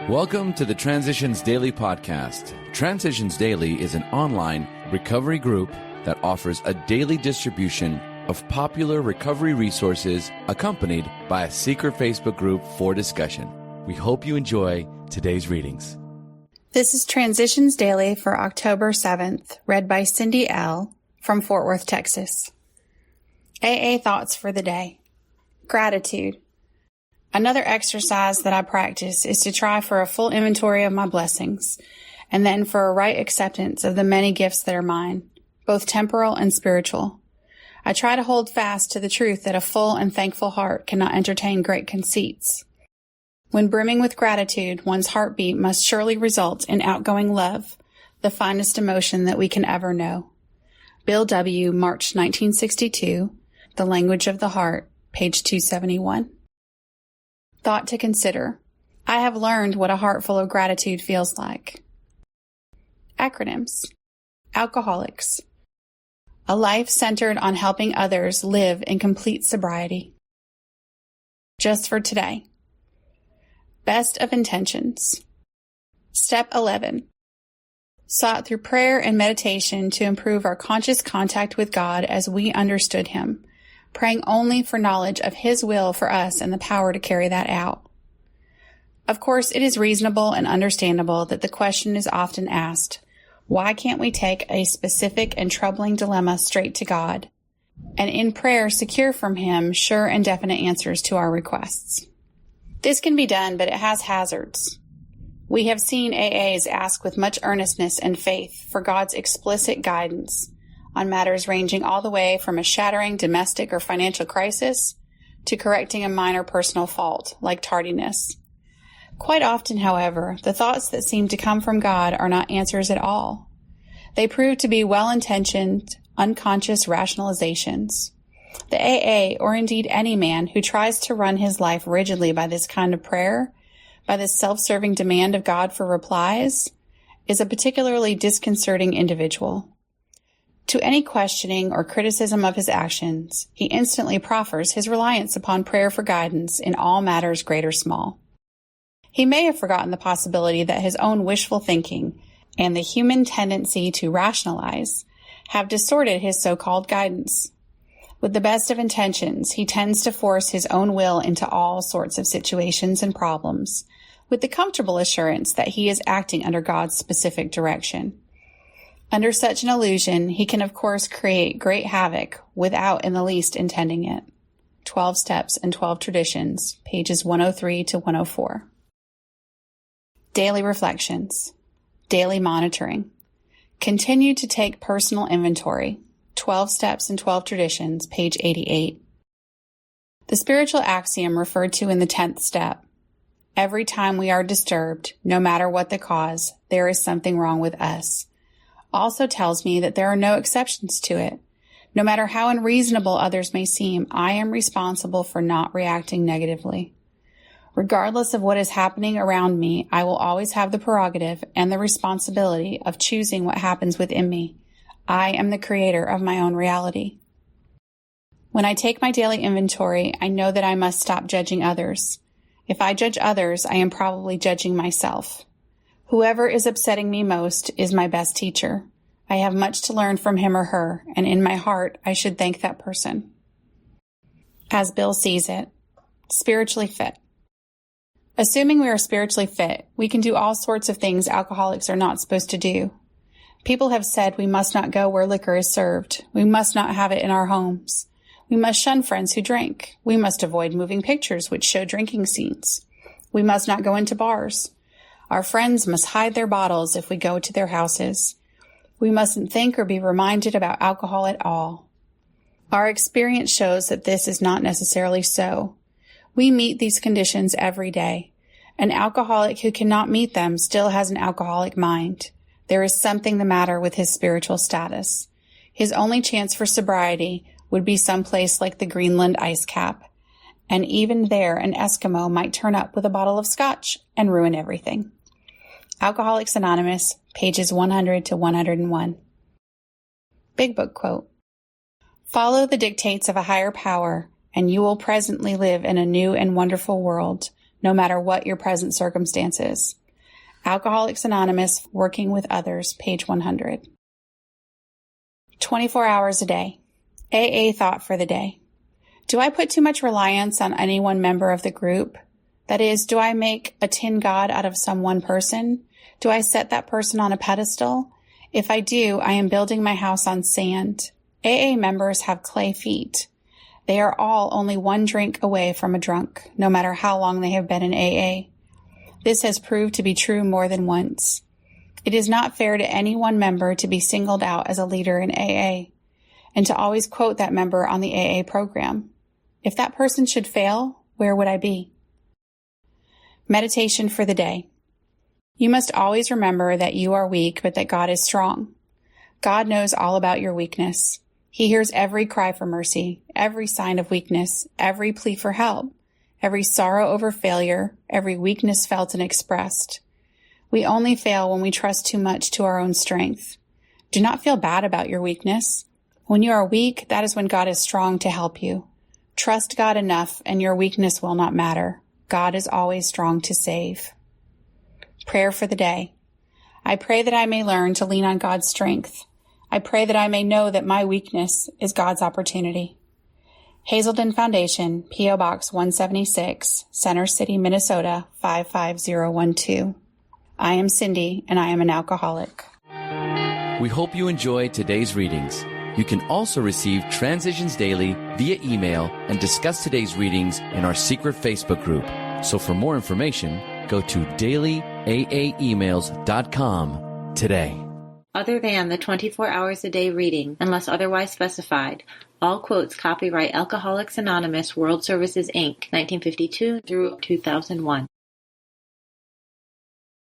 Welcome to the Transitions Daily podcast. Transitions Daily is an online recovery group that offers a daily distribution of popular recovery resources accompanied by a secret Facebook group for discussion. We hope you enjoy today's readings. This is Transitions Daily for October 7th, read by Cindy L. from Fort Worth, Texas. AA thoughts for the day. Gratitude. Another exercise that I practice is to try for a full inventory of my blessings, and then for a right acceptance of the many gifts that are mine, both temporal and spiritual. I try to hold fast to the truth that a full and thankful heart cannot entertain great conceits. When brimming with gratitude, one's heartbeat must surely result in outgoing love, the finest emotion that we can ever know. Bill W., March 1962, The Language of the Heart, page 271. Thought to consider. I have learned what a heart full of gratitude feels like. Acronyms. Alcoholics. A life centered on helping others live in complete sobriety. Just for today. Best of intentions. Step 11. Sought through prayer and meditation to improve our conscious contact with God as we understood Him, praying only for knowledge of His will for us and the power to carry that out. Of course, it is reasonable and understandable that the question is often asked, why can't we take a specific and troubling dilemma straight to God, and in prayer secure from Him sure and definite answers to our requests? This can be done, but it has hazards. We have seen AAs ask with much earnestness and faith for God's explicit guidance on matters ranging all the way from a shattering domestic or financial crisis to correcting a minor personal fault, like tardiness. Quite often, however, the thoughts that seem to come from God are not answers at all. They prove to be well-intentioned, unconscious rationalizations. The AA, or indeed any man who tries to run his life rigidly by this kind of prayer, by this self-serving demand of God for replies, is a particularly disconcerting individual. To any questioning or criticism of his actions, he instantly proffers his reliance upon prayer for guidance in all matters great or small. He may have forgotten the possibility that his own wishful thinking and the human tendency to rationalize have distorted his so-called guidance. With the best of intentions, he tends to force his own will into all sorts of situations and problems, with the comfortable assurance that he is acting under God's specific direction. Under such an illusion, he can of course create great havoc without in the least intending it. 12 Steps and 12 Traditions, pages 103 to 104. Daily reflections. Daily monitoring. Continue to take personal inventory. 12 Steps and 12 Traditions, page 88. The spiritual axiom referred to in the 10th step. Every time we are disturbed, no matter what the cause, there is something wrong with us, also tells me that there are no exceptions to it. No matter how unreasonable others may seem, I am responsible for not reacting negatively. Regardless of what is happening around me, I will always have the prerogative and the responsibility of choosing what happens within me. I am the creator of my own reality. When I take my daily inventory, I know that I must stop judging others. If I judge others, I am probably judging myself. Whoever is upsetting me most is my best teacher. I have much to learn from him or her, and in my heart, I should thank that person. As Bill sees it, spiritually fit. Assuming we are spiritually fit, we can do all sorts of things alcoholics are not supposed to do. People have said we must not go where liquor is served. We must not have it in our homes. We must shun friends who drink. We must avoid moving pictures which show drinking scenes. We must not go into bars. Our friends must hide their bottles if we go to their houses. We mustn't think or be reminded about alcohol at all. Our experience shows that this is not necessarily so. We meet these conditions every day. An alcoholic who cannot meet them still has an alcoholic mind. There is something the matter with his spiritual status. His only chance for sobriety would be someplace like the Greenland ice cap. And even there, an Eskimo might turn up with a bottle of scotch and ruin everything. Alcoholics Anonymous, pages 100 to 101. Big Book quote. Follow the dictates of a higher power, and you will presently live in a new and wonderful world, no matter what your present circumstances. Alcoholics Anonymous, Working with Others, page 100. 24 hours a day. AA thought for the day. Do I put too much reliance on any one member of the group? That is, do I make a tin god out of some one person? Do I set that person on a pedestal? If I do, I am building my house on sand. AA members have clay feet. They are all only one drink away from a drunk, no matter how long they have been in AA. This has proved to be true more than once. It is not fair to any one member to be singled out as a leader in AA, and to always quote that member on the AA program. If that person should fail, where would I be? Meditation for the day. You must always remember that you are weak, but that God is strong. God knows all about your weakness. He hears every cry for mercy, every sign of weakness, every plea for help, every sorrow over failure, every weakness felt and expressed. We only fail when we trust too much to our own strength. Do not feel bad about your weakness. When you are weak, that is when God is strong to help you. Trust God enough and your weakness will not matter. God is always strong to save. Prayer for the day. I pray that I may learn to lean on God's strength. I pray that I may know that my weakness is God's opportunity. Hazelden Foundation, P.O. Box 176, Center City, Minnesota 55012. I am Cindy, and I am an alcoholic. We hope you enjoyed today's readings. You can also receive Transitions Daily via email and discuss today's readings in our secret Facebook group. So for more information, go to dailyaaemails.com today. Other than the 24 hours a day reading, unless otherwise specified, all quotes copyright Alcoholics Anonymous World Services, Inc., 1952 through 2001.